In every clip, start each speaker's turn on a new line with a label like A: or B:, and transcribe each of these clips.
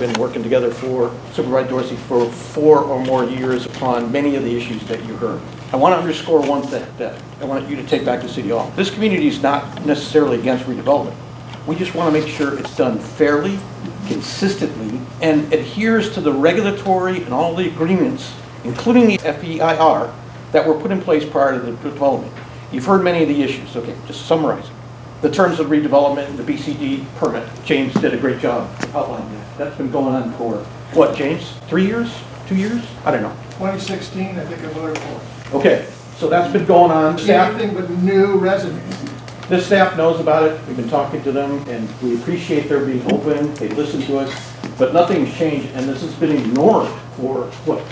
A: been working together for Supervisor Dorsey for 4 or more years upon many of the issues that you heard. I want to underscore one thing that I want you to take back to City Hall. This community is not necessarily against redevelopment. We just want to make sure it's done fairly, consistently, and adheres to the regulatory and all the agreements, including the FEIR, that were put in place prior to the development. You've heard many of the issues. Okay, just summarizing. The terms of redevelopment, the BCD permit. James did a great job outlining that. That's been going on for, what, James? 3 years? 2 years? I don't know.
B: 2016, I think I voted for.
A: Okay, so that's been going on. Staff,
B: Anything but new residents.
A: the staff knows about it. We've been talking to them, and we appreciate their being open. They listen to us, but nothing's changed, and this has been ignored for, what,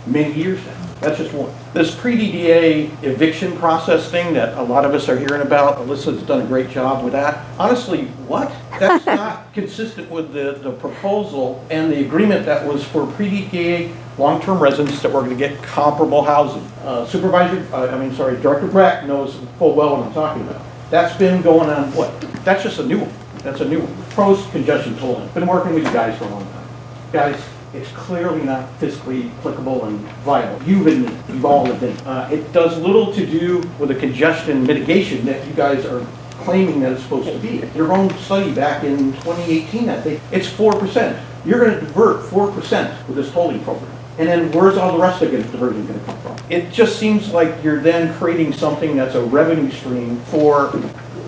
A: many years now. That's just one. This pre-DDA eviction process thing that a lot of us are hearing about, Alyssa's done a great job with that. Honestly, what? That's not consistent with the proposal and the agreement that was for pre-DDA long-term residents that were going to get comparable housing. Director Brack knows full well what I'm talking about. That's been going on, what? That's just a new one. That's a new one. Post-congestion tolling. Been working with you guys for a long time. Guys, it's clearly not fiscally applicable and viable. You've admitted, you've all admitted. It does little to do with the congestion mitigation that you guys are claiming that it's supposed to be. Your own study back in 2018, I think, it's 4%. You're going to divert 4% with this tolling program. And then where's all the rest of the diversion going to come from? It just seems like you're then creating something that's a revenue stream for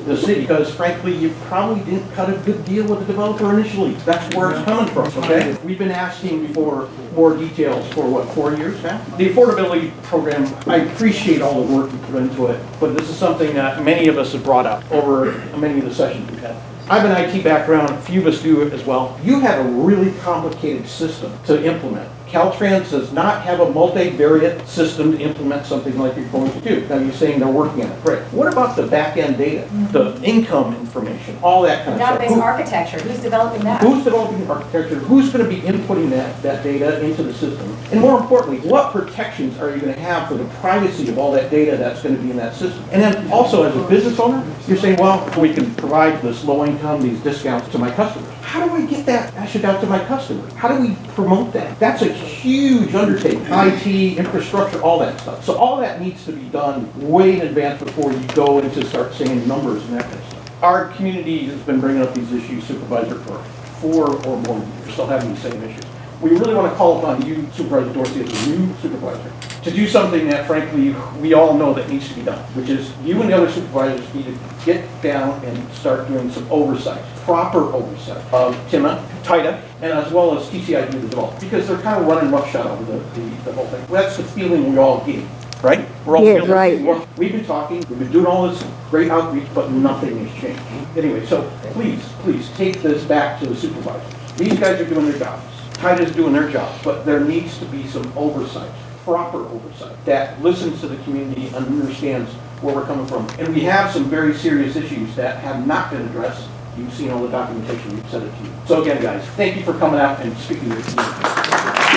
A: the city, because frankly, you probably didn't cut a good deal with the developer initially. That's where it's coming from, okay? We've been asking for more details for, what, 4 years now? The affordability program, I appreciate all the work you put into it, but this is something that many of us have brought up over many of the sessions we've had. I have an IT background, a few of us do it as well. You have a really complicated system to implement. Caltrans does not have a multivariate system to implement something like you're going to do. Now you're saying they're working on it, great. What about the back-end data, the income information, all that kind of stuff?
C: Database architecture, who's developing that?
A: Who's developing the architecture? Who's going to be inputting that data into the system? And more importantly, what protections are you going to have for the privacy of all that data that's going to be in that system? And then also as a business owner, you're saying, well, we can provide this low income, these discounts to my customers. How do I get that message out to my customers? How do we promote that? That's a huge undertaking. IT, infrastructure, all that stuff. So all that needs to be done way in advance before you go into start seeing numbers and that kind of stuff. Our community has been bringing up these issues, Supervisor, for 4 or more years, still having the same issues. We really want to call upon you, Supervisor Dorsey, as a new supervisor, to do something that, frankly, we all know that needs to be done, which is you and the other supervisors need to get down and start doing some oversight, proper oversight of TIDA, and as well as TCID as well, because they're kind of running roughshod over the whole thing. That's the feeling we all get, right? We're all feeling
D: right.
A: We've been talking, we've been doing all this great outreach, but nothing has changed. Anyway, so please take this back to the supervisors. These guys are doing their jobs. TIDA's doing their job, but there needs to be some oversight, proper oversight, that listens to the community and understands where we're coming from. And we have some very serious issues that have not been addressed. You've seen all the documentation, we've sent it to you. So again, guys, thank you for coming out and speaking to the community.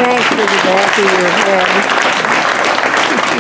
D: Thanks for the back of your head.